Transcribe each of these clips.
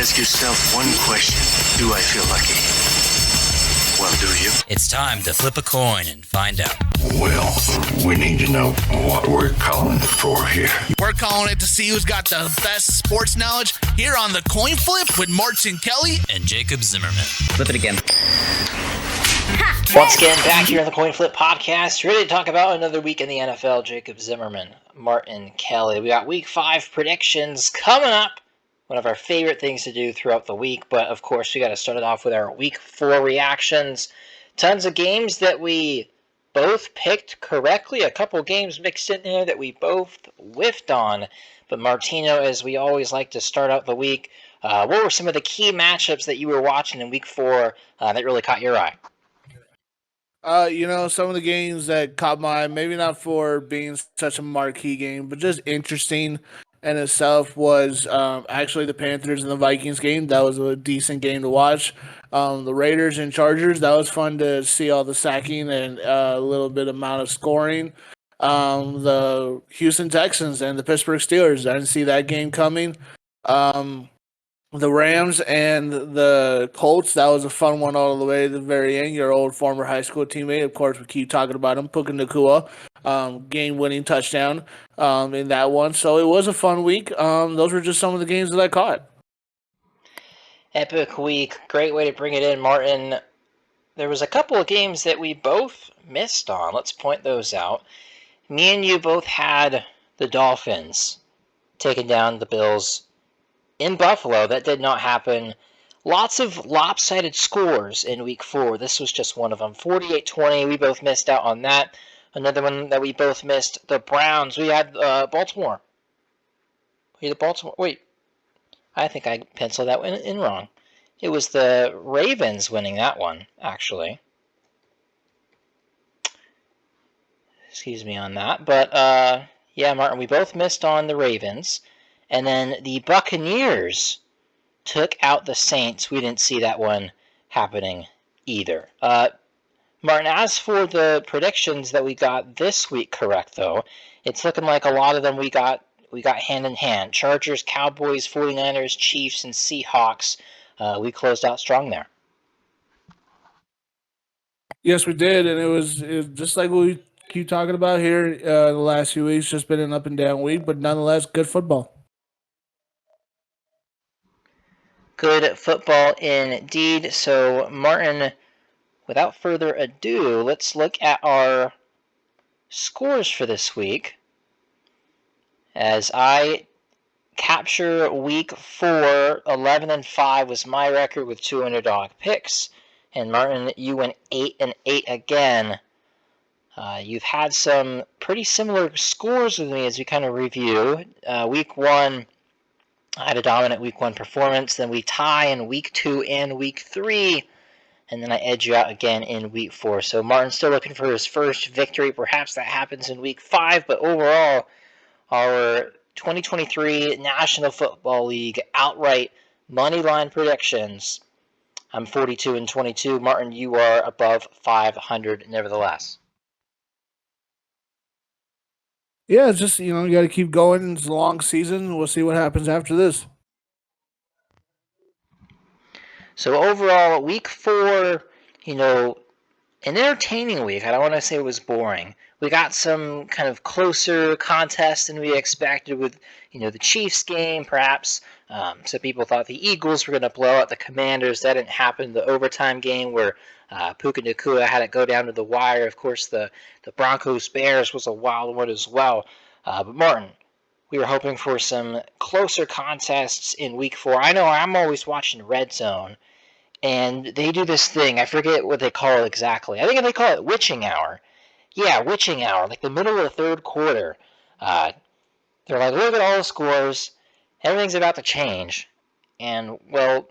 ask yourself one question. Do I feel lucky? Well, do you? It's time to flip a coin and find out. Well, we need to know what we're calling for here. We're calling it to see who's got the best sports knowledge here on the Coin Flip with Martin Kelly and Jacob Zimmerman. Flip it again. Once again, back here on the Coin Flip podcast, ready to talk about another week in the NFL. Jacob Zimmerman, Martin Kelly. We got Week 5 predictions coming up. One of our favorite things to do throughout the week, but of course we got to start it off with our Week 4 reactions. Tons of games that we both picked correctly, a couple games mixed in there that we both whiffed on. But Martino, as we always like to start out the week, what were some of the key matchups that you were watching in Week 4 that really caught your eye? Some of the games that caught my eye, maybe not for being such a marquee game, but just interesting in itself, was actually the Panthers and the Vikings game. That was a decent game to watch. The Raiders and Chargers, that was fun to see all the sacking and a little bit amount of scoring. The Houston Texans and the Pittsburgh Steelers, I didn't see that game coming. The Rams and the Colts, that was a fun one all the way to the very end. Your old former high school teammate, of course, we keep talking about him, Puka Nacua, game-winning touchdown in that one. So it was a fun week. Those were just some of the games that I caught. Epic week. Great way to bring it in, Martin. There was a couple of games that we both missed on. Let's point those out. Me and you both had the Dolphins taking down the Bills in Buffalo. That did not happen. Lots of lopsided scores in Week 4. This was just one of them. 48-20. We both missed out on that. Another one that we both missed, the Browns. We had Baltimore. Wait, I think I penciled that one in wrong. It was the Ravens winning that one, actually. Excuse me on that. But, yeah, Martin, we both missed on the Ravens. And then the Buccaneers took out the Saints. We didn't see that one happening either. Martin, as for the predictions that we got this week correct, though, it's looking like a lot of them we got hand in hand. Chargers, Cowboys, 49ers, Chiefs, and Seahawks. We closed out strong there. Yes, we did, and it was just like we keep talking about here the last few weeks, just been an up and down week, but nonetheless, good football. Good football indeed. So, Martin, without further ado, let's look at our scores for this week. As I capture Week 4, 11-5 was my record with 2 underdog picks. And Martin, you went 8-8 again. You've had some pretty similar scores with me as we kind of review. Week 1, I had a dominant Week 1 performance. Then we tie in Week 2 and Week 3. And then I edge you out again in Week 4. So Martin's still looking for his first victory. Perhaps that happens in Week 5. But overall, our 2023 National Football League outright money line predictions, I'm 42-22. Martin, you are above 500 nevertheless. Yeah, it's just, you got to keep going. It's a long season. We'll see what happens after this. So overall, Week 4, an entertaining week. I don't want to say it was boring. We got some kind of closer contests than we expected with, the Chiefs game, perhaps. Some people thought the Eagles were going to blow out the Commanders. That didn't happen. The overtime game where Puka Nacua had it go down to the wire. Of course, the Broncos-Bears was a wild one as well. But Martin, we were hoping for some closer contests in Week 4. I know I'm always watching Red Zone, and they do this thing. I forget what they call it exactly. I think they call it witching hour. Yeah, witching hour, like the middle of the third quarter. They're like, look at all the scores. Everything's about to change. And, well,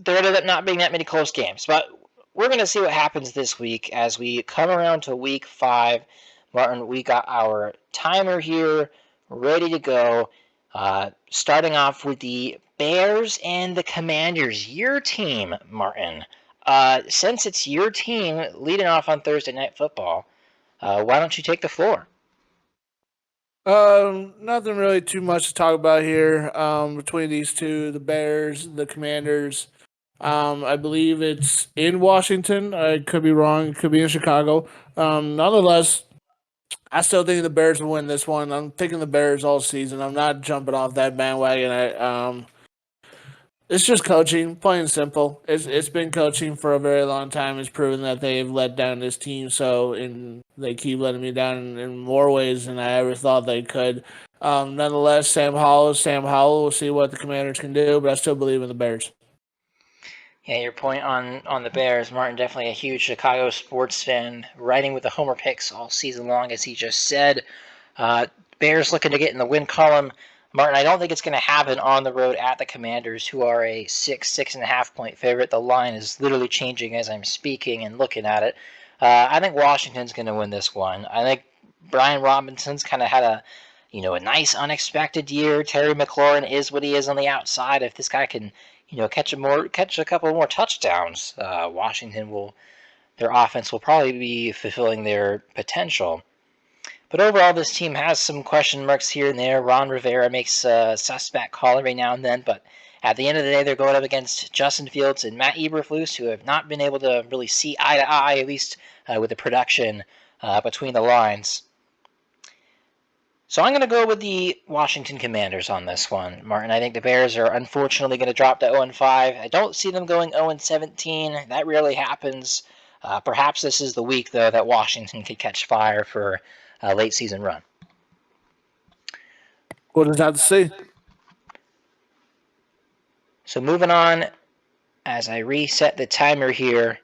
there ended up not being that many close games. But we're going to see what happens this week as we come around to Week 5. Martin, we got our timer here ready to go. Starting off with the Bears and the Commanders. Your team, Martin. Since it's your team leading off on Thursday Night Football, why don't you take the floor? Nothing really too much to talk about here. Between these two, the Bears, the Commanders. I believe it's in Washington. I could be wrong. It could be in Chicago. Nonetheless, I still think the Bears will win this one. I'm picking the Bears all season. I'm not jumping off that bandwagon. It's just coaching, plain and simple. It's been coaching for a very long time. It's proven that they've let down this team. So, and they keep letting me down in more ways than I ever thought they could. Nonetheless, Sam Howell is Sam Howell. We'll see what the Commanders can do, but I still believe in the Bears. Yeah, your point on the Bears, Martin, definitely a huge Chicago sports fan, riding with the homer picks all season long, as he just said. Uh, Bears looking to get in the win column. Martin, I don't think it's going to happen on the road at the Commanders, who are a 6.5 point favorite. The line is literally changing as I'm speaking and looking at it. I think Washington's going to win this one. I think Brian Robinson's kind of had a nice unexpected year. Terry McLaurin is what he is on the outside. If this guy can, catch a couple more touchdowns, their offense will probably be fulfilling their potential. But overall, this team has some question marks here and there. Ron Rivera makes a suspect call every now and then, but at the end of the day, they're going up against Justin Fields and Matt Eberflus, who have not been able to really see eye to eye, at least with the production between the lines. So I'm going to go with the Washington Commanders on this one, Martin. I think the Bears are unfortunately going to drop to 0-5. I don't see them going 0-17. That rarely happens. Perhaps this is the week, though, that Washington could catch fire for a late season run. What does that say? So moving on, as I reset the timer here,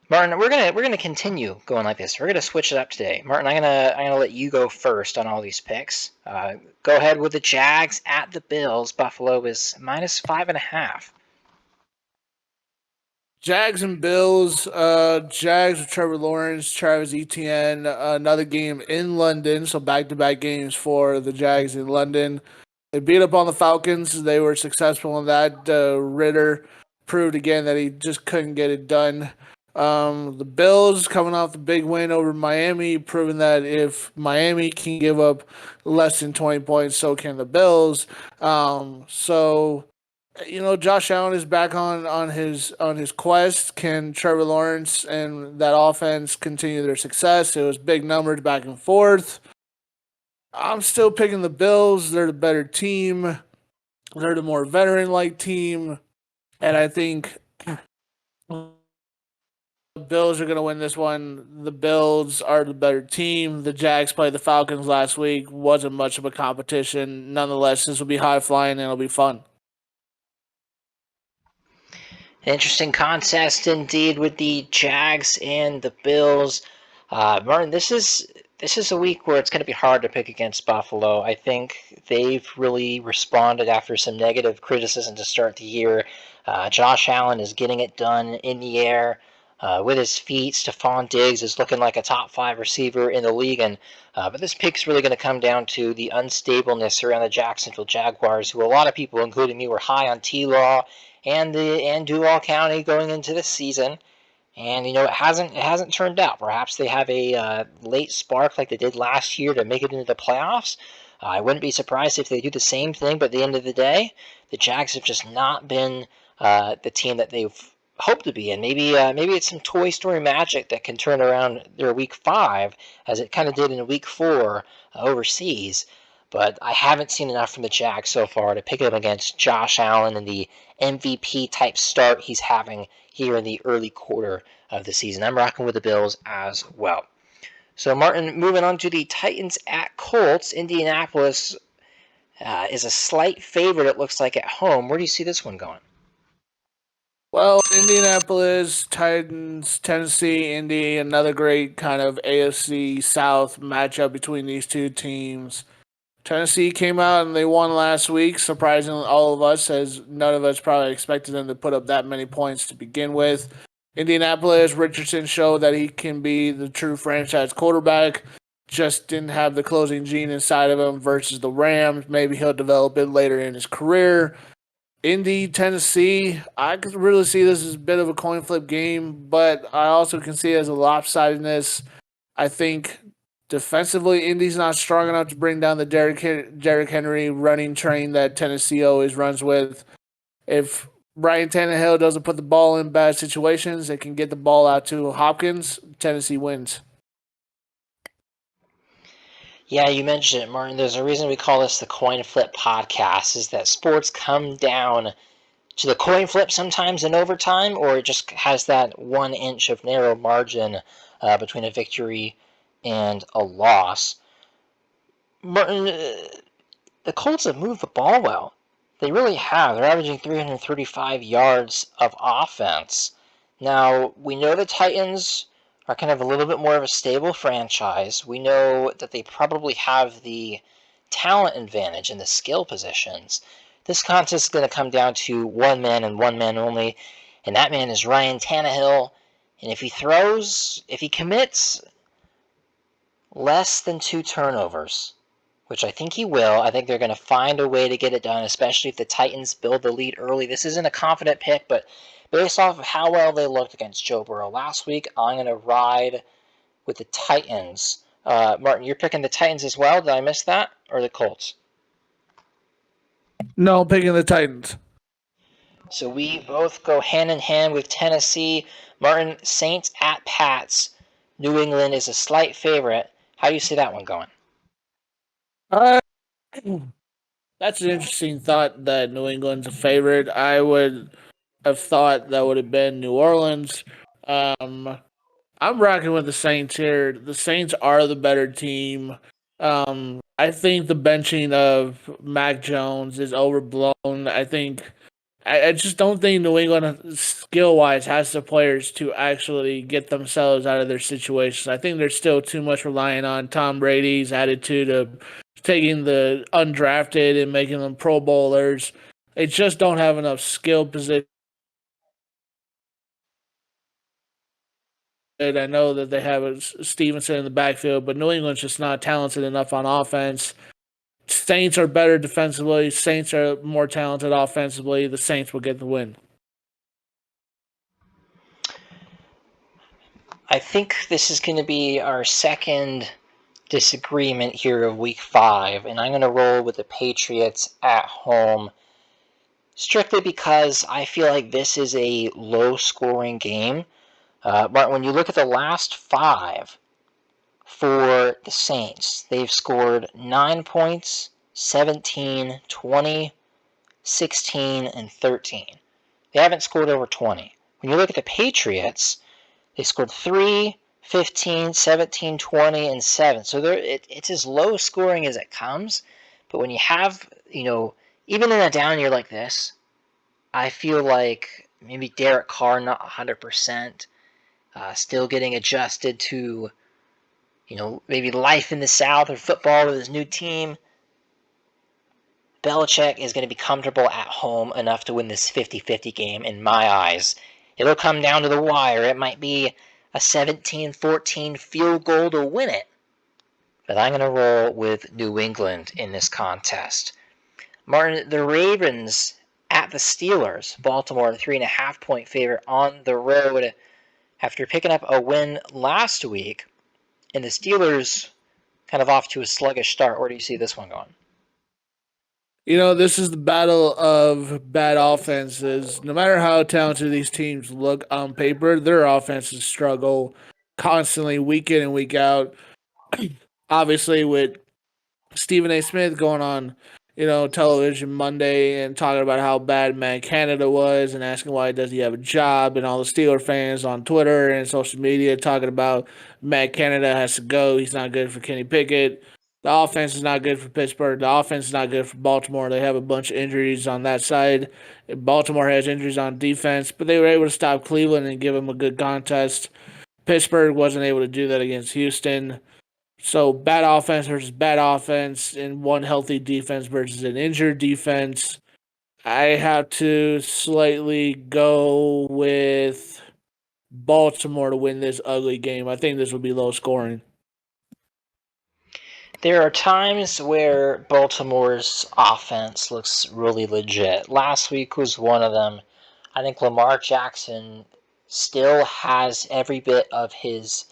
Martin, we're gonna continue going like this. We're gonna switch it up today. Martin, I'm gonna let you go first on all these picks. Go ahead with the Jags at the Bills. Buffalo is -5.5. Jags and Bills. Jags with Trevor Lawrence, Travis Etienne. Another game in London, so back-to-back games for the Jags in London. They beat up on the Falcons. They were successful in that. Ritter proved again that he just couldn't get it done. The Bills coming off the big win over Miami, proving that if Miami can give up less than 20 points, so can the Bills. Josh Allen is back on his quest. Can Trevor Lawrence and that offense continue their success? It was big numbers back and forth. I'm still picking the Bills. They're the better team. They're the more veteran-like team, and I think the Bills are going to win this one. The Bills are the better team. The Jags played the Falcons last week. Wasn't much of a competition. Nonetheless, this will be high-flying and it'll be fun. Interesting contest indeed with the Jags and the Bills. Martin, this is a week where it's going to be hard to pick against Buffalo. I think they've really responded after some negative criticism to start the year. Josh Allen is getting it done in the air. With his feet, Stephon Diggs is looking like a top 5 receiver in the league. But this pick's really going to come down to the unstableness around the Jacksonville Jaguars, who a lot of people, including me, were high on T-Law and Duval County going into this season. And it hasn't turned out. Perhaps they have a late spark like they did last year to make it into the playoffs. I wouldn't be surprised if they do the same thing. But at the end of the day, the Jags have just not been the team that they've hoped to be. And maybe it's some Toy Story magic that can turn around their Week 5, as it kind of did in Week 4 overseas. But I haven't seen enough from the Jags so far to pick them against Josh Allen and the MVP type start he's having here in the early quarter of the season. I'm rocking with the Bills as well. So, Martin, moving on to the Titans at Colts. Indianapolis is a slight favorite, it looks like, at home. Where do you see this one going? Well, Indianapolis, Titans, Tennessee, Indy, another great kind of AFC South matchup between these two teams. Tennessee came out and they won last week, surprising all of us, as none of us probably expected them to put up that many points to begin with. Indianapolis, Richardson showed that he can be the true franchise quarterback, just didn't have the closing gene inside of him versus the Rams. Maybe he'll develop it later in his career. Indy, Tennessee, I could really see this as a bit of a coin flip game, but I also can see it as a lopsidedness. I think Defensively, Indy's not strong enough to bring down the Derrick Henry running train that Tennessee always runs with. If Ryan Tannehill doesn't put the ball in bad situations and can get the ball out to Hopkins, Tennessee wins. Yeah, you mentioned it, Martin. There's a reason we call this the Coin Flip Podcast, is that sports come down to the coin flip sometimes in overtime, or it just has that 1 inch of narrow margin between a victory and a loss. Martin, the Colts have moved the ball well. They really have. They're averaging 335 yards of offense. Now, we know the Titans are kind of a little bit more of a stable franchise. We know that they probably have the talent advantage in the skill positions. This contest is going to come down to one man and one man only, and that man is Ryan Tannehill. And if he commits less than 2 turnovers, which I think he will. I think they're going to find a way to get it done, especially if the Titans build the lead early. This isn't a confident pick, but based off of how well they looked against Joe Burrow last week, I'm going to ride with the Titans. Martin, you're picking the Titans as well. Did I miss that? Or the Colts? No, I'm picking the Titans. So we both go hand in hand with Tennessee. Martin, Saints at Pats. New England is a slight favorite. How do you see that one going? Uh, that's an interesting thought that New England's a favorite. I would have thought that would have been New Orleans. I'm rocking with the Saints here. The Saints are the better team. I think the benching of Mac Jones is overblown. I just don't think New England, skill wise, has the players to actually get themselves out of their situations. I think they're still too much relying on Tom Brady's attitude of taking the undrafted and making them Pro Bowlers. They just don't have enough skill position. I know that they have a Stevenson in the backfield, but New England's just not talented enough on offense. Saints are better defensively. Saints are more talented offensively. The Saints will get the win. I think this is going to be our second disagreement here of week 5, and I'm going to roll with the Patriots at home strictly because I feel like this is a low-scoring game. But when you look at the last 5 for the Saints, they've scored 9 points, 17, 20, 16, and 13. They haven't scored over 20. When you look at the Patriots, they scored 3, 15, 17, 20, and 7. So it's as low scoring as it comes. But when you have, even in a down year like this, I feel like maybe Derek Carr not 100%, still getting adjusted to, maybe life in the South or football with his new team. Belichick is going to be comfortable at home enough to win this 50-50 game in my eyes. It'll come down to the wire. It might be a 17-14 field goal to win it. But I'm going to roll with New England in this contest. Martin, the Ravens at the Steelers. Baltimore, 3.5-point favorite on the road after picking up a win last week. And the Steelers kind of off to a sluggish start. Where do you see this one going? This is the battle of bad offenses. No matter how talented these teams look on paper, their offenses struggle constantly, week in and week out. Obviously, with Stephen A. Smith going on, television Monday and talking about how bad Matt Canada was and asking why does he have a job, and all the Steeler fans on Twitter and social media talking about Matt Canada has to go. He's not good for Kenny Pickett. The offense is not good for Pittsburgh. The offense is not good for Baltimore. They have a bunch of injuries on that side. Baltimore has injuries on defense, but they were able to stop Cleveland and give them a good contest. Pittsburgh wasn't able to do that against Houston. So bad offense versus bad offense, and one healthy defense versus an injured defense. I have to slightly go with Baltimore to win this ugly game. I think this will be low scoring. There are times where Baltimore's offense looks really legit. Last week was one of them. I think Lamar Jackson still has every bit of his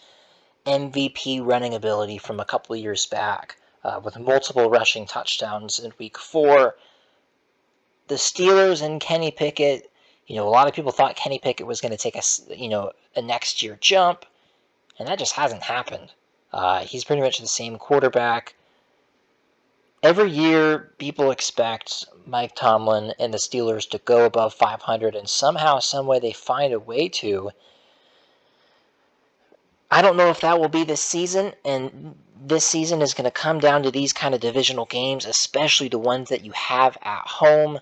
MVP running ability from a couple of years back, with multiple rushing touchdowns in week 4. The Steelers and Kenny Pickett, a lot of people thought Kenny Pickett was going to take a next year jump, and that just hasn't happened. He's pretty much the same quarterback. Every year, people expect Mike Tomlin and the Steelers to go above 500, and somehow, someway, they find a way to. I don't know if that will be this season, and this season is going to come down to these kind of divisional games, especially the ones that you have at home.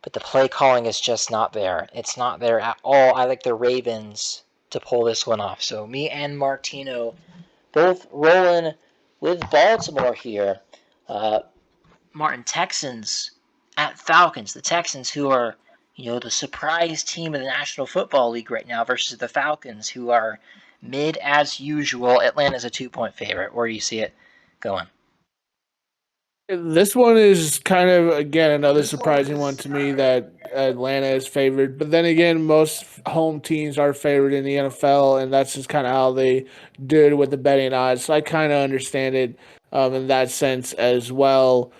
But the play calling is just not there. It's not there at all. I like the Ravens to pull this one off. So me and Martino both rolling with Baltimore here. Martin, Texans at Falcons. The Texans, who are, the surprise team of the National Football League right now, versus the Falcons, who are mid as usual. Atlanta's a 2-point favorite. Where do you see it going? This one is kind of, again, another surprising one to me that Atlanta is favored. But then again, most home teams are favored in the NFL, and that's just kind of how they do it with the betting odds. So I kind of understand it in that sense as well.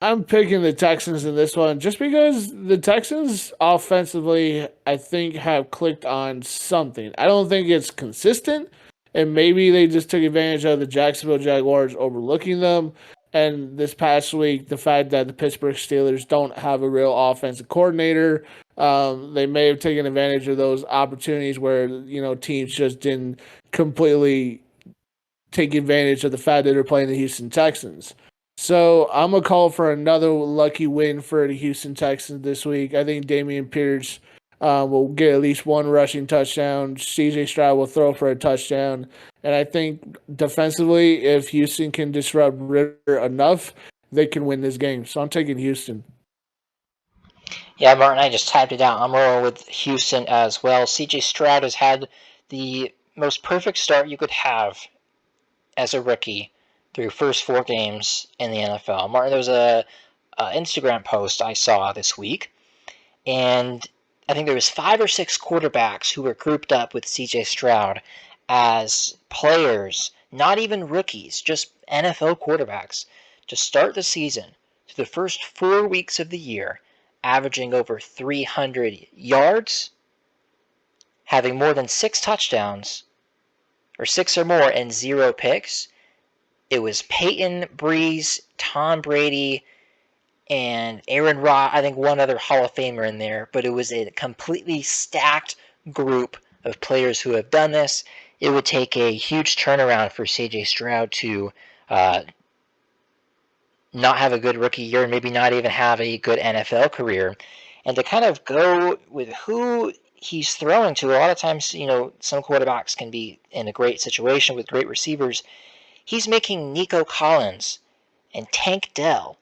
I'm picking the Texans in this one just because the Texans offensively, I think, have clicked on something. I don't think it's consistent, and maybe they just took advantage of the Jacksonville Jaguars overlooking them. And this past week, the fact that the Pittsburgh Steelers don't have a real offensive coordinator, they may have taken advantage of those opportunities where teams just didn't completely take advantage of the fact that they're playing the Houston Texans. So I'm gonna call for another lucky win for the Houston Texans this week. I think Damian Pierce will get at least one rushing touchdown. CJ Stroud will throw for a touchdown, and I think defensively, if Houston can disrupt Ritter enough, they can win this game. So I'm taking Houston. Yeah, Martin, I just typed it out. I'm rolling with Houston as well. CJ Stroud has had the most perfect start you could have as a rookie through first 4 games in the NFL. Martin, there was a Instagram post I saw this week, and I think there was 5 or 6 quarterbacks who were grouped up with CJ Stroud as players, not even rookies, just NFL quarterbacks, to start the season through the first 4 weeks of the year, averaging over 300 yards, having more than 6 touchdowns, or 6 or more, and 0 picks. It was Peyton, Breeze, Tom Brady, and Aaron Rodgers. I think one other Hall of Famer in there, but it was a completely stacked group of players who have done this. It would take a huge turnaround for CJ Stroud to not have a good rookie year and maybe not even have a good NFL career. And to kind of go with who he's throwing to, a lot of times, some quarterbacks can be in a great situation with great receivers. He's making Nico Collins and Tank Dell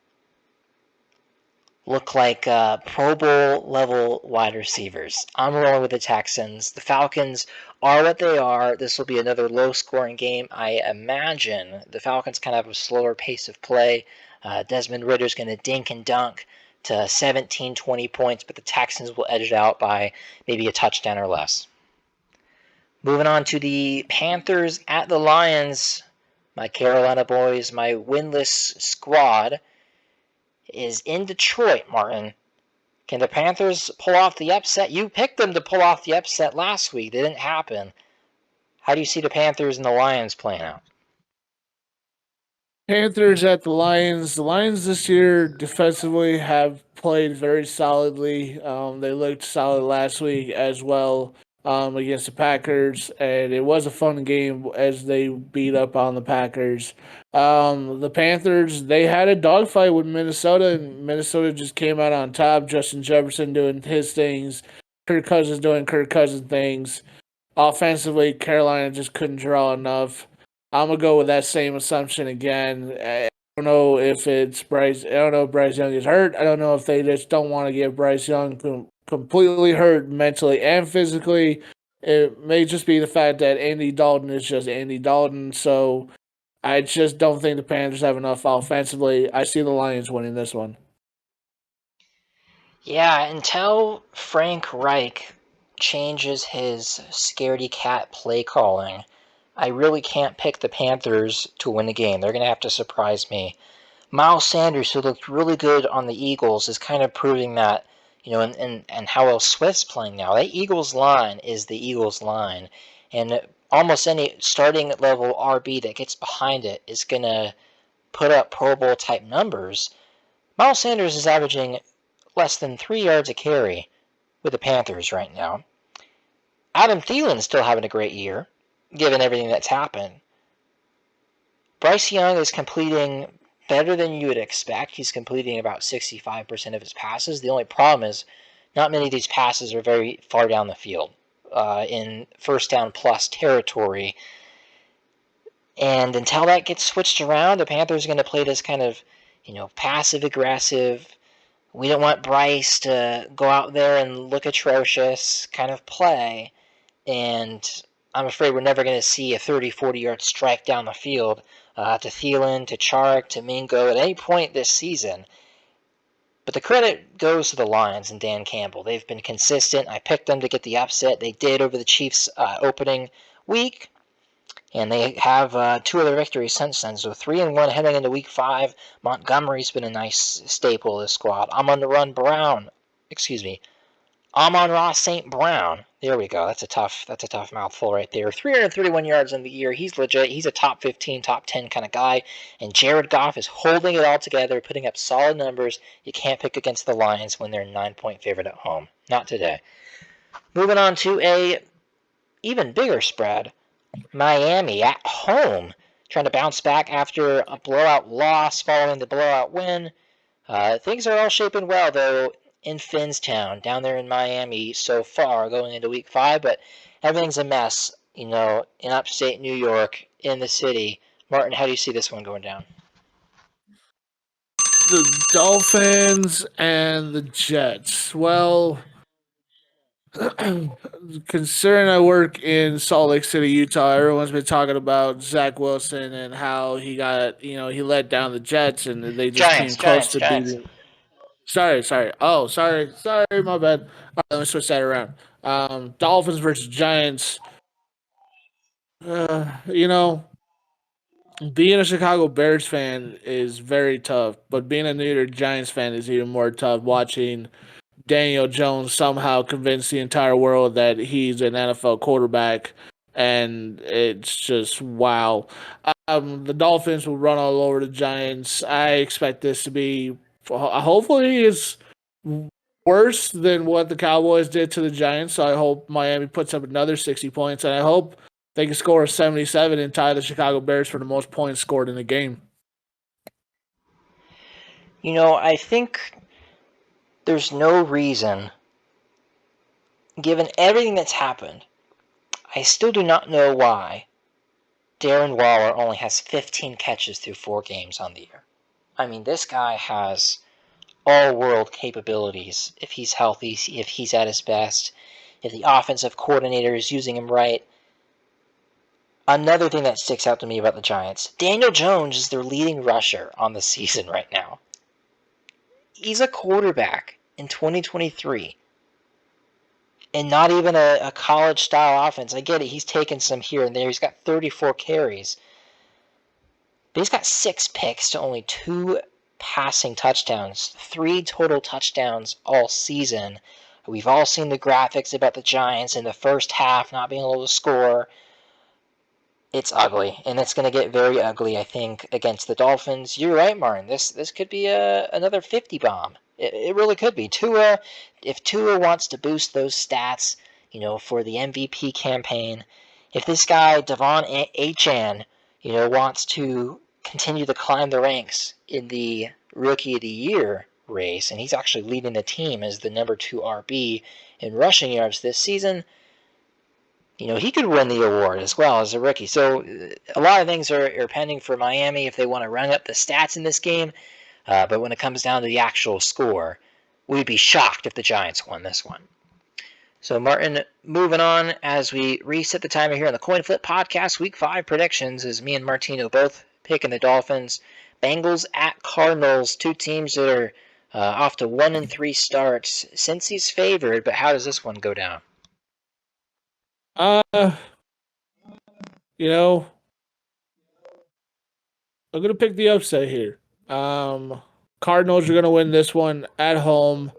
look like Pro Bowl level wide receivers. I'm rolling with the Texans. The Falcons are what they are. This will be another low scoring game. I imagine the Falcons kind of have a slower pace of play. Desmond Ritter's going to dink and dunk to 17, 20 points, but the Texans will edge it out by maybe a touchdown or less. Moving on to the Panthers at the Lions. My Carolina boys, my winless squad, is in Detroit, Martin. Can the Panthers pull off the upset? You picked them to pull off the upset last week. It didn't happen. How do you see the Panthers and the Lions playing out? Panthers at the Lions. The Lions this year defensively have played very solidly. They looked solid last week as well against the Packers, and it was a fun game as they beat up on the Packers. The Panthers, they had a dogfight with Minnesota, and Minnesota just came out on top. Justin Jefferson doing his things, Kirk Cousins doing Kirk Cousins things. Offensively, Carolina just couldn't draw enough. I'm gonna go with that same assumption again. I don't know if it's Bryce. I don't know if Bryce Young is hurt. I don't know if they just don't want to get Bryce Young completely hurt mentally and physically. It may just be the fact that Andy Dalton is just Andy Dalton. So I just don't think the Panthers have enough offensively. I see the Lions winning this one. Yeah, until Frank Reich changes his scaredy cat play calling, I really can't pick the Panthers to win the game. They're going to have to surprise me. Miles Sanders, who looked really good on the Eagles, is kind of proving that, and how well Swift's playing now. That Eagles line is the Eagles line. And almost any starting level RB that gets behind it is going to put up Pro Bowl type numbers. Miles Sanders is averaging less than 3 yards a carry with the Panthers right now. Adam Thielen's still having a great year, given everything that's happened. Bryce Young is completing better than you would expect. He's completing about 65% of his passes. The only problem is not many of these passes are very far down the field in first down plus territory. And until that gets switched around, the Panthers are going to play this kind of, passive aggressive. We don't want Bryce to go out there and look atrocious kind of play. And I'm afraid we're never going to see a 30, 40-yard strike down the field to Thielen, to Chark, to Mingo at any point this season. But the credit goes to the Lions and Dan Campbell. They've been consistent. I picked them to get the upset. They did over the Chiefs opening week. And they have 2 other victories since then. So 3-1 heading into week 5. Montgomery's been a nice staple of the squad. Amon-Ra St. Brown. There we go. That's a tough mouthful right there. 331 yards in the year. He's legit. He's a top 15, top 10 kind of guy. And Jared Goff is holding it all together, putting up solid numbers. You can't pick against the Lions when they're a 9-point favorite at home. Not today. Moving on to a even bigger spread. Miami at home, trying to bounce back after a blowout loss following the blowout win. Things are all shaping well, though, in Finnstown, down there in Miami so far, going into week 5, but everything's a mess, in upstate New York, in the city. Martin, how do you see this one going down? The Dolphins and the Jets. Well, considering I work in Salt Lake City, Utah, everyone's been talking about Zach Wilson and how he got, he let down the Jets and they just came close to beating. Sorry. Oh, sorry, my bad. Let me switch that around. Dolphins versus Giants. Being a Chicago Bears fan is very tough, but being a New York Giants fan is even more tough. Watching Daniel Jones somehow convince the entire world that he's an NFL quarterback, and it's just wow. The Dolphins will run all over the Giants. I expect this to be, hopefully, it's worse than what the Cowboys did to the Giants. So I hope Miami puts up another 60 points, and I hope they can score a 77 and tie the Chicago Bears for the most points scored in the game. I think there's no reason, given everything that's happened, I still do not know why Darren Waller only has 15 catches through 4 games on the year. I mean, this guy has all-world capabilities if he's healthy, if he's at his best, if the offensive coordinator is using him right. Another thing that sticks out to me about the Giants, Daniel Jones is their leading rusher on the season right now. He's a quarterback in 2023. And not even a college-style offense. I get it, he's taken some here and there. He's got 34 carries. But he's got 6 picks to only 2 passing touchdowns. 3 total touchdowns all season. We've all seen the graphics about the Giants in the first half not being able to score. It's ugly, and it's going to get very ugly, I think, against the Dolphins. You're right, Martin. This could be another 50 bomb. It really could be. If Tua wants to boost those stats, for the MVP campaign, if this guy, Devon Achane, wants to continue to climb the ranks in the Rookie of the Year race, and he's actually leading the team as the number 2 RB in rushing yards this season, he could win the award as well as a rookie. So a lot of things are pending for Miami if they want to run up the stats in this game. But when it comes down to the actual score, we'd be shocked if the Giants won this one. So, Martin, moving on as we reset the timer here on the Coin Flip Podcast, Week 5 predictions, is me and Martino both picking the Dolphins. Bengals at Cardinals, 2 teams that are off to 1-3 starts. Since he's favored, but how does this one go down? You know, I'm gonna pick the upset here. Um, Cardinals are gonna win this one at home.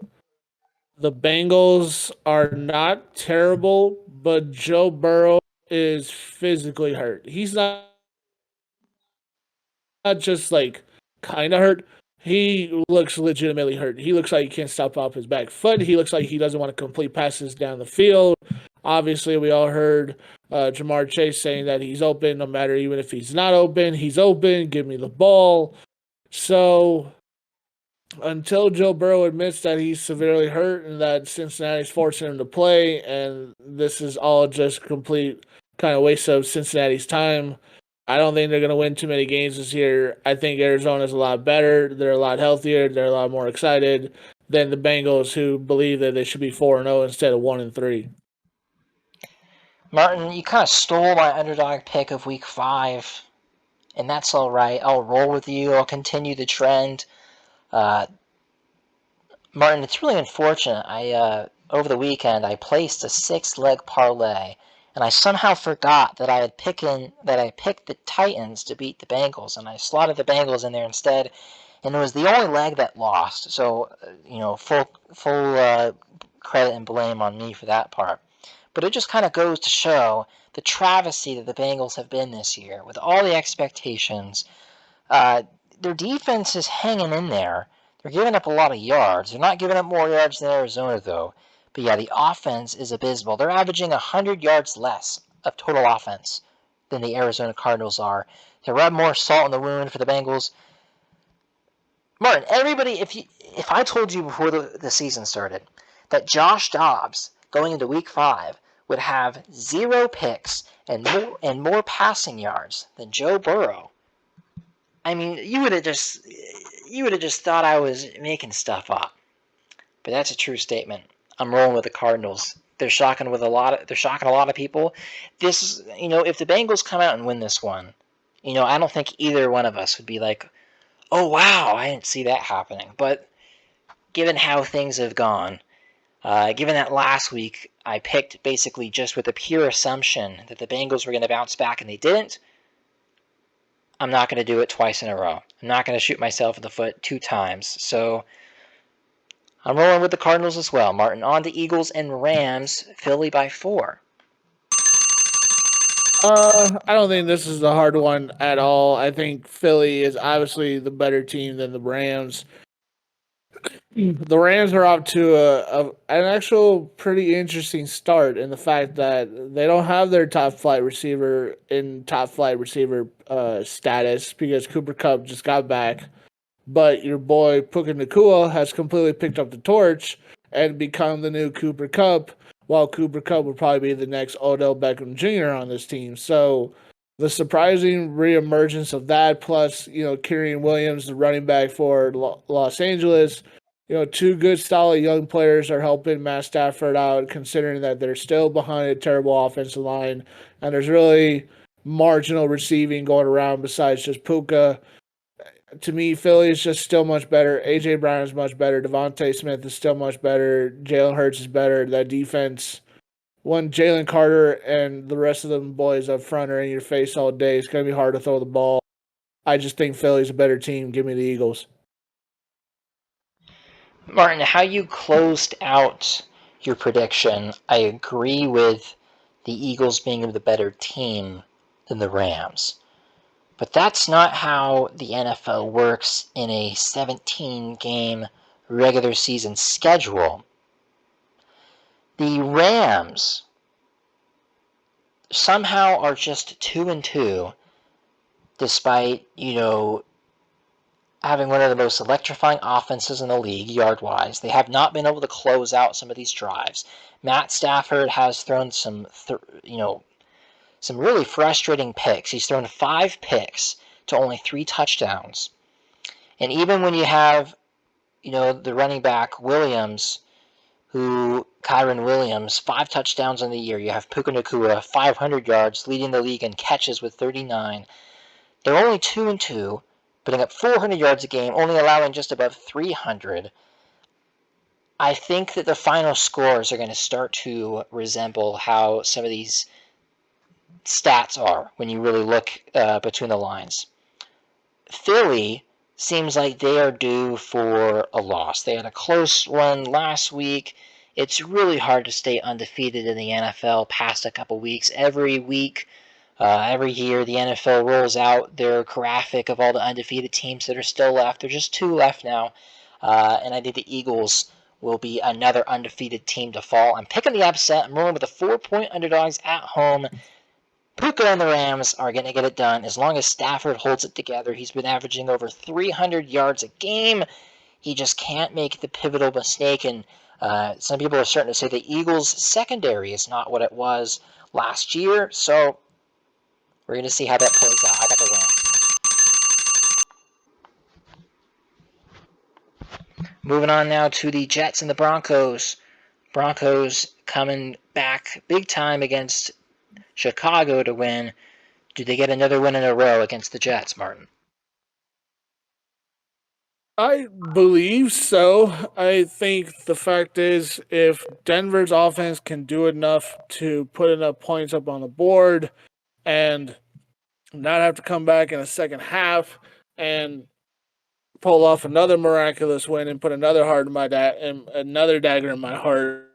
The Bengals are not terrible, but Joe Burrow is physically hurt. He's not just like kind of hurt. He looks legitimately hurt. He looks like he can't stop off his back foot. He looks like he doesn't want to complete passes down the field. Obviously, we all heard Jamar Chase saying that he's open no matter even if he's not open. He's open. Give me the ball. So until Joe Burrow admits that he's severely hurt and that Cincinnati's forcing him to play, and this is all just complete kind of waste of Cincinnati's time. I don't think they're going to win too many games this year. I think Arizona's a lot better. They're a lot healthier. They're a lot more excited than the Bengals, who believe that they should be 4-0 instead of 1-3. Martin, you kind of stole my underdog pick of week 5, and that's all right. I'll roll with you. I'll continue the trend. Uh, Martin, it's really unfortunate. Over the weekend I placed a 6-leg parlay, and I somehow forgot that I picked the Titans to beat the Bengals, and I slotted the Bengals in there instead, and it was the only leg that lost. So full credit and blame on me for that part. But it just kind of goes to show the travesty that the Bengals have been this year, with all the expectations. Uh, their defense is hanging in there. They're giving up a lot of yards. They're not giving up more yards than Arizona, though. But yeah, the offense is abysmal. They're averaging 100 yards less of total offense than the Arizona Cardinals are. To rub more salt in the wound for the Bengals. Martin, everybody, if I told you before the season started that Josh Dobbs going into Week 5 would have 0 picks and more passing yards than Joe Burrow, I mean, you would have just thought I was making stuff up. But that's a true statement. I'm rolling with the Cardinals. They're shocking a lot of people. This, if the Bengals come out and win this one, I don't think either one of us would be like, "Oh wow, I didn't see that happening." But given how things have gone, given that last week I picked basically just with the pure assumption that the Bengals were going to bounce back and they didn't, I'm not going to do it twice in a row. I'm not going to shoot myself in the foot 2 times. So I'm rolling with the Cardinals as well. Martin, on to Eagles and Rams. Philly by 4. I don't think this is a hard one at all. I think Philly is obviously the better team than the Rams. The Rams are off to an actual pretty interesting start in the fact that they don't have their top flight receiver in top flight receiver status because Cooper Kupp just got back. But your boy Puka Nacua has completely picked up the torch and become the new Cooper Kupp, while Cooper Kupp would probably be the next Odell Beckham Jr. on this team. So the surprising reemergence of that, plus Kyren Williams, the running back for Los Angeles, 2 good, solid young players are helping Matt Stafford out, considering that they're still behind a terrible offensive line, and there's really marginal receiving going around besides just Puka. To me, Philly is just still much better. AJ Brown is much better. Devontae Smith is still much better. Jalen Hurts is better. That defense, when Jalen Carter and the rest of them boys up front are in your face all day, it's going to be hard to throw the ball. I just think Philly's a better team. Give me the Eagles. Martin, how you closed out your prediction, I agree with the Eagles being the better team than the Rams. But that's not how the NFL works in a 17-game regular season schedule. The Rams somehow are just 2-2, despite, having one of the most electrifying offenses in the league, yard-wise. They have not been able to close out some of these drives. Matt Stafford has thrown some really frustrating picks. He's thrown 5 picks to only 3 touchdowns. And even when you have, the running back Williams, Kyren Williams, 5 touchdowns in the year. You have Puka Nacua, 500 yards, leading the league in catches with 39. They're only 2-2, putting up 400 yards a game, only allowing just above 300. I think that the final scores are going to start to resemble how some of these stats are when you really look between the lines. Philly seems like they are due for a loss. They had a close one last week. It's really hard to stay undefeated in the NFL past a couple weeks. Every week, every year, the NFL rolls out their graphic of all the undefeated teams that are still left. There's just 2 left now. And I think the Eagles will be another undefeated team to fall. I'm picking the upset. I'm rolling with the 4-point underdogs at home. Puka and the Rams are going to get it done as long as Stafford holds it together. He's been averaging over 300 yards a game. He just can't make the pivotal mistake. And some people are starting to say the Eagles' secondary is not what it was last year. So we're going to see how that plays out. I got the Rams. Moving on now to the Jets and the Broncos. Broncos coming back big time against Chicago to win. Do they get another win in a row against the Jets, Martin? I believe so. I think the fact is, if Denver's offense can do enough to put enough points up on the board and not have to come back in the second half and pull off another miraculous win and put another heart in my and another dagger in my heart,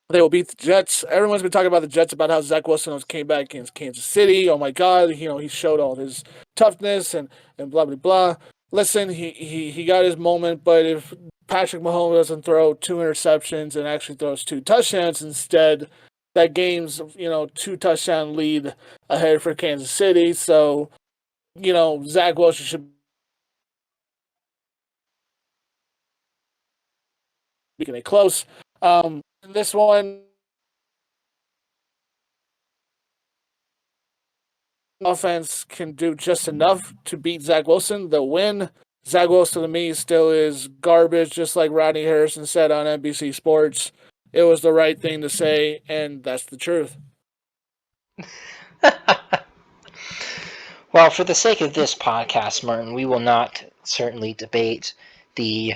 they will beat the Jets. Everyone's been talking about the Jets, about how Zach Wilson came back against Kansas City. Oh my God, he showed all his toughness and blah blah blah. Listen, he got his moment, but if Patrick Mahomes doesn't throw 2 interceptions and actually throws 2 touchdowns instead, that game's 2 touchdown lead ahead for Kansas City. So Zach Wilson should be getting close. This one, offense can do just enough to beat Zach Wilson. They'll win. Zach Wilson to me still is garbage, just like Rodney Harrison said on NBC Sports. It was the right thing to say, and that's the truth. Well, for the sake of this podcast, Martin, we will not certainly debate the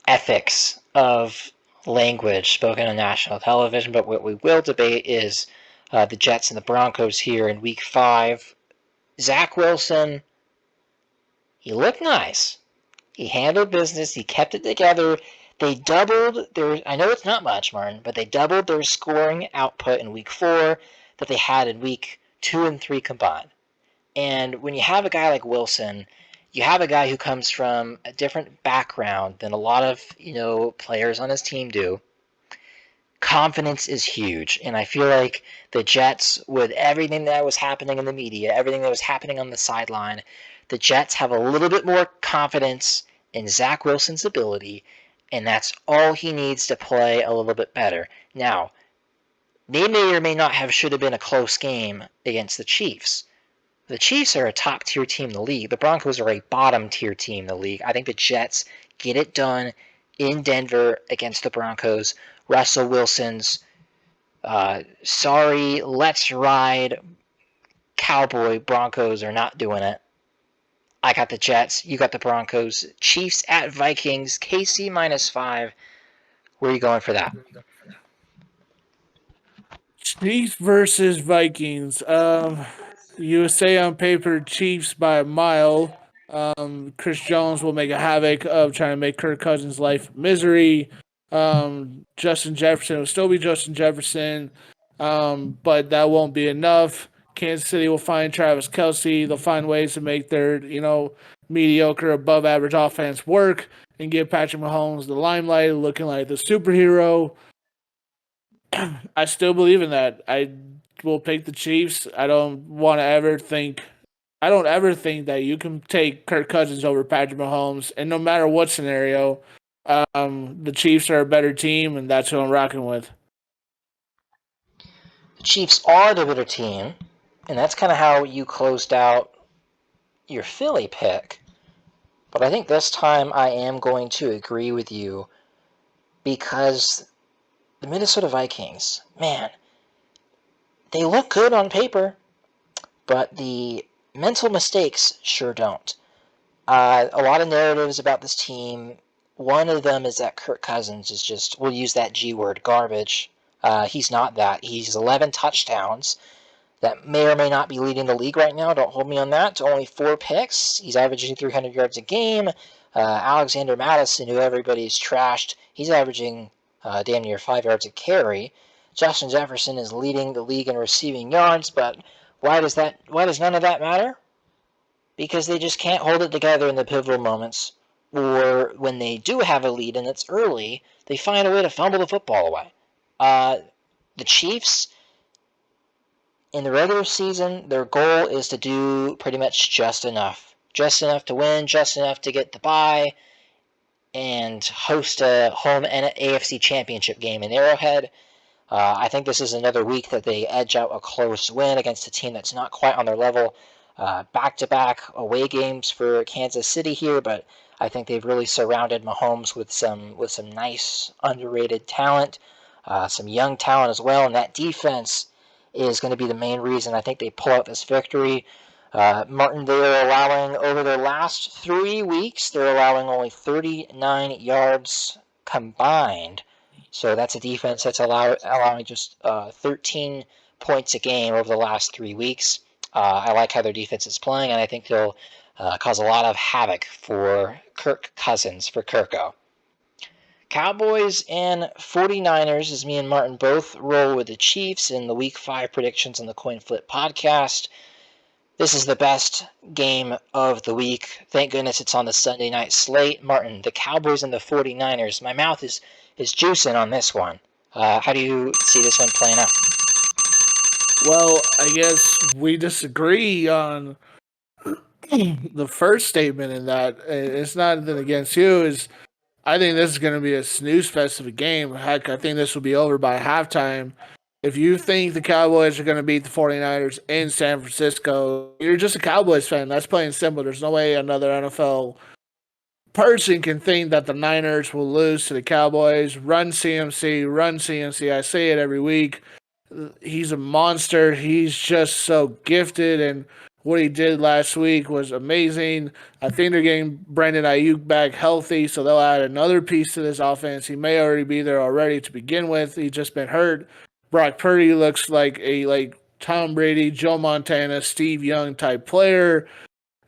ethics of language spoken on national television, but what we will debate is the Jets and the Broncos here in Week 5. Zach Wilson, he looked nice. He handled business. He kept it together. They doubled their, I know it's not much, Martin, but they doubled their scoring output in Week 4 that they had in Week 2 and 3 combined. And when you have a guy like Wilson, you have a guy who comes from a different background than a lot of, players on his team do. Confidence is huge. And I feel like the Jets, with everything that was happening in the media, everything that was happening on the sideline, the Jets have a little bit more confidence in Zach Wilson's ability, and that's all he needs to play a little bit better. Now, they may or may not have should have been a close game against the Chiefs. The Chiefs are a top-tier team in the league. The Broncos are a bottom-tier team in the league. I think the Jets get it done in Denver against the Broncos. Russell Wilson's sorry, let's ride Cowboy Broncos are not doing it. I got the Jets. You got the Broncos. Chiefs at Vikings. KC -5. Where are you going for that? Chiefs versus Vikings. USA on paper, Chiefs by a mile. Chris Jones will make a havoc of trying to make Kirk Cousins' life misery. Justin Jefferson will still be Justin Jefferson, but that won't be enough. Kansas City will find Travis Kelce. They'll find ways to make their, mediocre, above average offense work and give Patrick Mahomes the limelight, looking like the superhero. I still believe in that. I will pick the Chiefs. I don't ever think that you can take Kirk Cousins over Patrick Mahomes, and no matter what scenario, the Chiefs are a better team, and that's who I'm rocking with. The Chiefs are the better team, and that's kind of how you closed out your Philly pick. But I think this time I am going to agree with you because the Minnesota Vikings, man, they look good on paper, but the mental mistakes sure don't. A lot of narratives about this team One of them is that Kirk Cousins is just, we'll use that G word, garbage. He's not that. He's 11 touchdowns. That may or may not be leading the league right now. Don't hold me on that. To only 4 picks. He's averaging 300 yards a game. Alexander Madison, who everybody's trashed, he's averaging damn near 5 yards a carry. Justin Jefferson is leading the league in receiving yards, but why does none of that matter? Because they just can't hold it together in the pivotal moments. Or when they do have a lead and it's early, they find a way to fumble the football away. The Chiefs, in the regular season, their goal is to do pretty much just enough. Just enough to win, just enough to get the bye, and host a home AFC Championship game in Arrowhead. I think this is another week that they edge out a close win against a team that's not quite on their level. Back-to-back away games for Kansas City here, but I think they've really surrounded Mahomes with some nice underrated talent, some young talent as well, and that defense is going to be the main reason I think they pull out this victory. Martin, they're allowing, over their last 3 weeks, they're allowing only 39 yards combined. So that's a defense that's allowing just 13 points a game over the last 3 weeks. I like how their defense is playing, and I think they'll cause a lot of havoc for Kirk Cousins, for Kirko. Cowboys and 49ers, as me and Martin both roll with the Chiefs in the Week 5 predictions on the Coin Flip podcast. This is the best game of the week. Thank goodness it's on the Sunday night slate. Martin, the Cowboys and the 49ers. My mouth is juicing on this one. How do you see this one playing out? Well, I guess we disagree on the first statement in that. It's not anything against you. I think this is going to be a snooze fest of a game. Heck, I think this will be over by halftime. If you think the Cowboys are going to beat the 49ers in San Francisco, you're just a Cowboys fan. That's plain simple. There's no way another NFL person can think that the Niners will lose to the Cowboys. Run CMC, run CMC. I say it every week. He's a monster. He's just so gifted, and what he did last week was amazing. I think they're getting Brandon Ayuk back healthy, so they'll add another piece to this offense. He may already be there already to begin with. He's just been hurt. Brock Purdy looks like a Tom Brady, Joe Montana, Steve Young type player.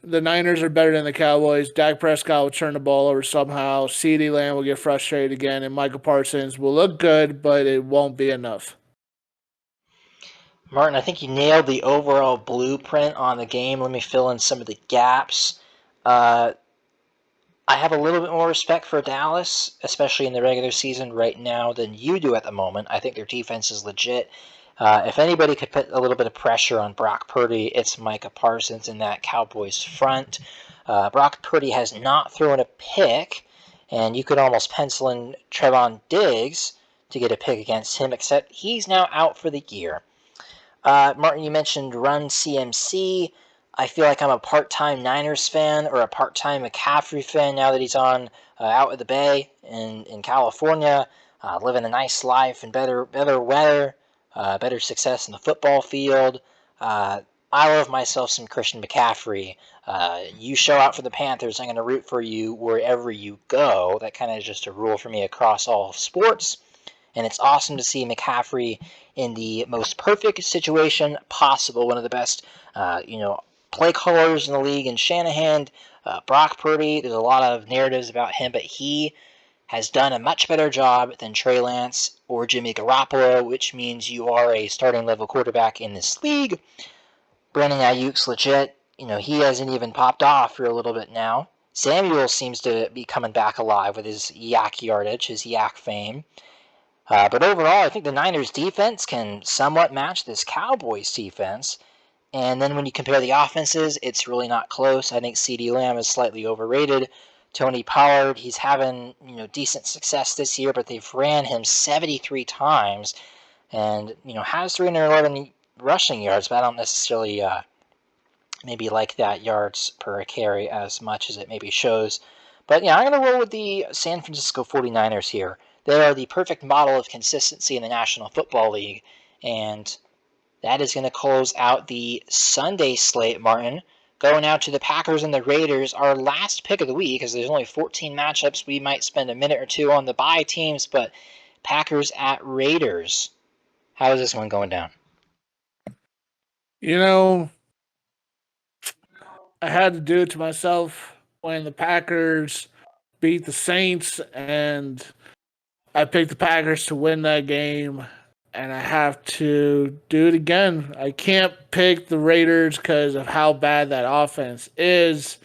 The Niners are better than the Cowboys. Dak Prescott will turn the ball over somehow. CeeDee Lamb will get frustrated again, and Michael Parsons will look good, but it won't be enough. Martin, I think you nailed the overall blueprint on the game. Let me fill in some of the gaps. I have a little bit more respect for Dallas, especially in the regular season right now, than you do at the moment. I think their defense is legit. If anybody could put a little bit of pressure on Brock Purdy, it's Micah Parsons in that Cowboys front. Brock Purdy has not thrown a pick, and you could almost pencil in Trevon Diggs to get a pick against him, except he's now out for the year. Martin, you mentioned Run CMC. I feel like I'm a part-time Niners fan or a part-time McCaffrey fan now that he's on out at the Bay in California, living a nice life and better weather, better success in the football field. I love myself some Christian McCaffrey. You show out for the Panthers, I'm going to root for you wherever you go. That kind of is just a rule for me across all sports. And it's awesome to see McCaffrey in the most perfect situation possible. One of the best, play callers in the league. And Shanahan, Brock Purdy, there's a lot of narratives about him, but he has done a much better job than Trey Lance or Jimmy Garoppolo, which means you are a starting level quarterback in this league. Brandon Ayuk's legit. He hasn't even popped off for a little bit now. Samuel seems to be coming back alive with his yak yardage, his yak fame. But overall, I think the Niners' defense can somewhat match this Cowboys' defense. And then when you compare the offenses, it's really not close. I think CeeDee Lamb is slightly overrated. Tony Pollard, he's having decent success this year, but they've ran him 73 times and has 311 rushing yards, but I don't necessarily maybe like that yards per carry as much as it maybe shows. But I'm going to roll with the San Francisco 49ers here. They are the perfect model of consistency in the National Football League, and that is going to close out the Sunday slate, Martin, Going out to the Packers and the Raiders, our last pick of the week, because there's only 14 matchups. We might spend a minute or two on the bye teams, but Packers at Raiders. How is this one going down? You know, I had to do it to myself when the Packers beat the Saints, and I picked the Packers to win that game, and I have to do it again. I can't pick the Raiders because of how bad that offense is.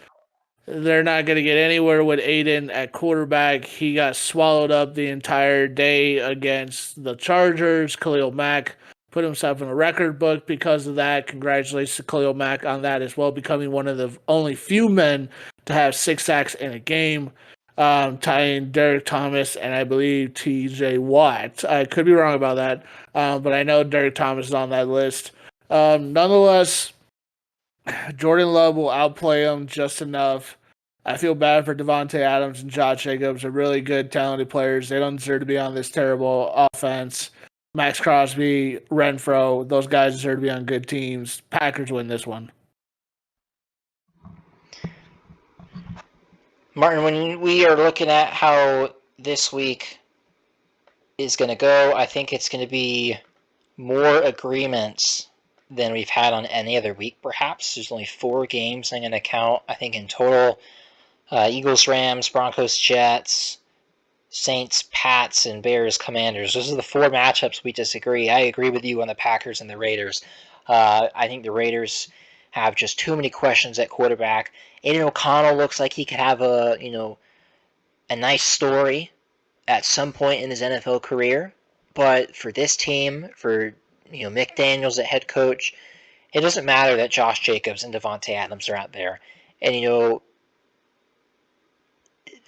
They're not going to get anywhere with Aiden at quarterback. He got swallowed up the entire day against the Chargers. Khalil Mack put himself in a record book because of that. Congratulations to Khalil Mack on that as well, becoming one of the only few men to have 6 sacks in a game, tying Derek Thomas and I believe TJ Watt. I could be wrong about that, but I know Derek Thomas is on that list. Nonetheless, Jordan Love will outplay him just enough. I feel bad for Devontae Adams and Josh Jacobs. They're really good, talented players. They don't deserve to be on this terrible offense. Max Crosby, Renfro, those guys deserve to be on good teams. Packers win this one. Martin, when we are looking at how this week is going to go, I think it's going to be more agreements than we've had on any other week, perhaps. There's only 4 games I'm going to count, I think, in total. Eagles, Rams, Broncos, Jets, Saints, Pats, and Bears, Commanders. Those are the 4 matchups we disagree. I agree with you on the Packers and the Raiders. I think the Raiders have just too many questions at quarterback. Aiden O'Connell looks like he could have a nice story at some point in his NFL career. But for this team, for McDaniels at head coach, it doesn't matter that Josh Jacobs and Devontae Adams are out there. And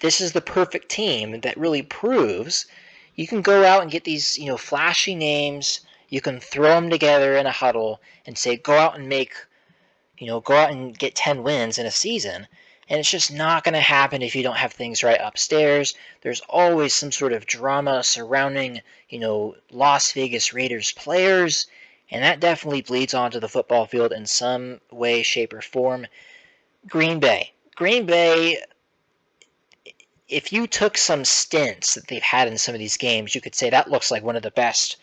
this is the perfect team that really proves you can go out and get these flashy names. You can throw them together in a huddle and say, go out and get 10 wins in a season. And it's just not going to happen if you don't have things right upstairs. There's always some sort of drama surrounding, Las Vegas Raiders players. And that definitely bleeds onto the football field in some way, shape, or form. Green Bay, if you took some stints that they've had in some of these games, you could say that looks like one of the best,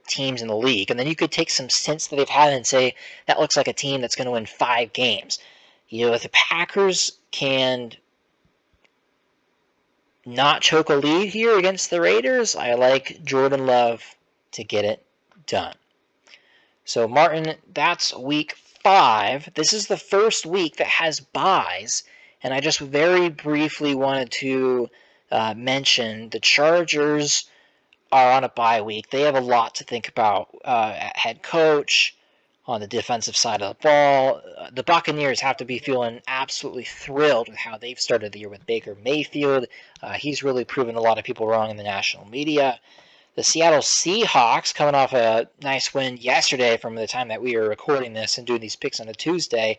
teams in the league. And then you could take some stints that they've had and say that looks like a team that's going to win 5 games. If the Packers can not choke a lead here against the Raiders, I like Jordan Love to get it done. So, Martin, that's week 5. This is the first week that has byes. And I just very briefly wanted to mention the Chargers are on a bye week. They have a lot to think about at head coach, on the defensive side of the ball. The Buccaneers have to be feeling absolutely thrilled with how they've started the year with Baker Mayfield. He's really proven a lot of people wrong in the national media. The Seattle Seahawks, coming off a nice win yesterday from the time that we were recording this and doing these picks on a Tuesday,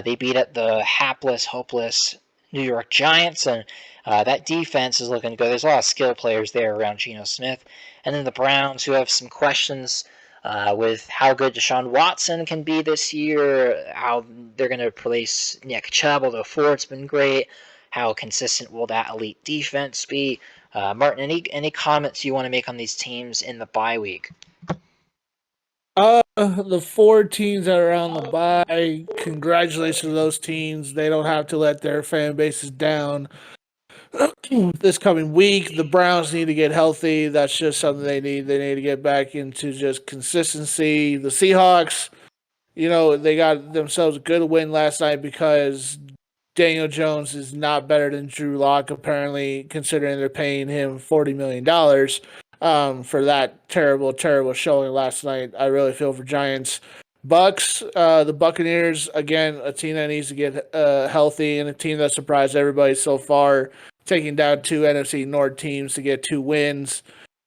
they beat up the hapless, hopeless New York Giants, and that defense is looking good. There's a lot of skill players there around Geno Smith. And then the Browns, who have some questions with how good Deshaun Watson can be this year, how they're going to replace Nick Chubb, although Ford's been great. How consistent will that elite defense be? Martin, any comments you want to make on these teams in the bye week? The 4 teams that are on the bye, congratulations to those teams. They don't have to let their fan bases down. This coming week, the Browns need to get healthy. That's just something they need. They need to get back into just consistency. The Seahawks, they got themselves a good win last night because Daniel Jones is not better than Drew Lock, apparently, considering they're paying him $40 million for that terrible, terrible showing last night. I really feel for Giants. Bucks, the Buccaneers, again, a team that needs to get healthy and a team that surprised everybody so far, taking down 2 NFC North teams to get 2 wins.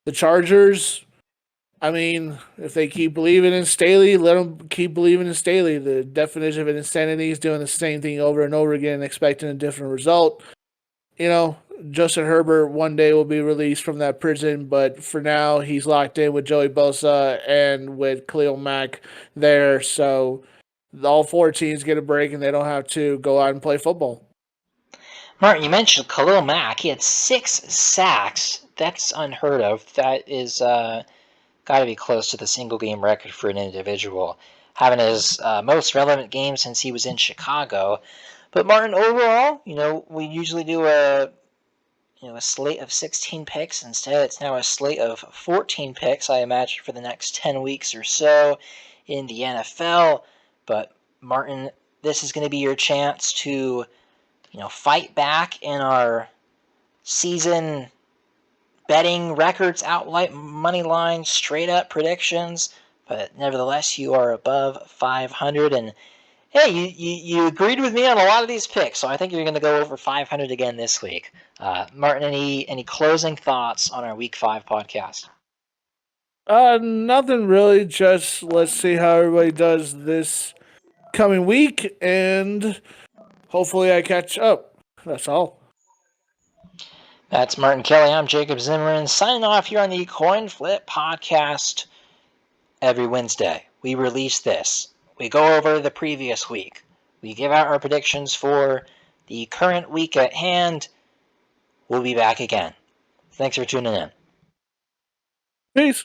The Chargers, if they keep believing in Staley, let them keep believing in Staley. The definition of insanity is doing the same thing over and over again, expecting a different result. Justin Herbert one day will be released from that prison, but for now, he's locked in with Joey Bosa and with Khalil Mack there. So all 4 teams get a break and they don't have to go out and play football. Martin, you mentioned Khalil Mack. He had 6 sacks. That's unheard of. That is got to be close to the single game record for an individual, having his most relevant game since he was in Chicago. But Martin, overall, we usually do a slate of 16 picks. Instead, it's now a slate of 14 picks, I imagine, for the next 10 weeks or so in the NFL. But Martin, this is going to be your chance to fight back in our season betting records, outright money line, straight up predictions. But nevertheless, you are above 500. And hey, you agreed with me on a lot of these picks, so I think you're going to go over 500 again this week. Martin, any closing thoughts on our Week 5 podcast? Nothing really. Just let's see how everybody does this coming week, and hopefully I catch up. That's all. That's Martin Kelly. I'm Jacob Zimmerman, signing off here on the Coin Flip podcast. Every Wednesday, we release this. We go over the previous week. We give out our predictions for the current week at hand. We'll be back again. Thanks for tuning in. Peace.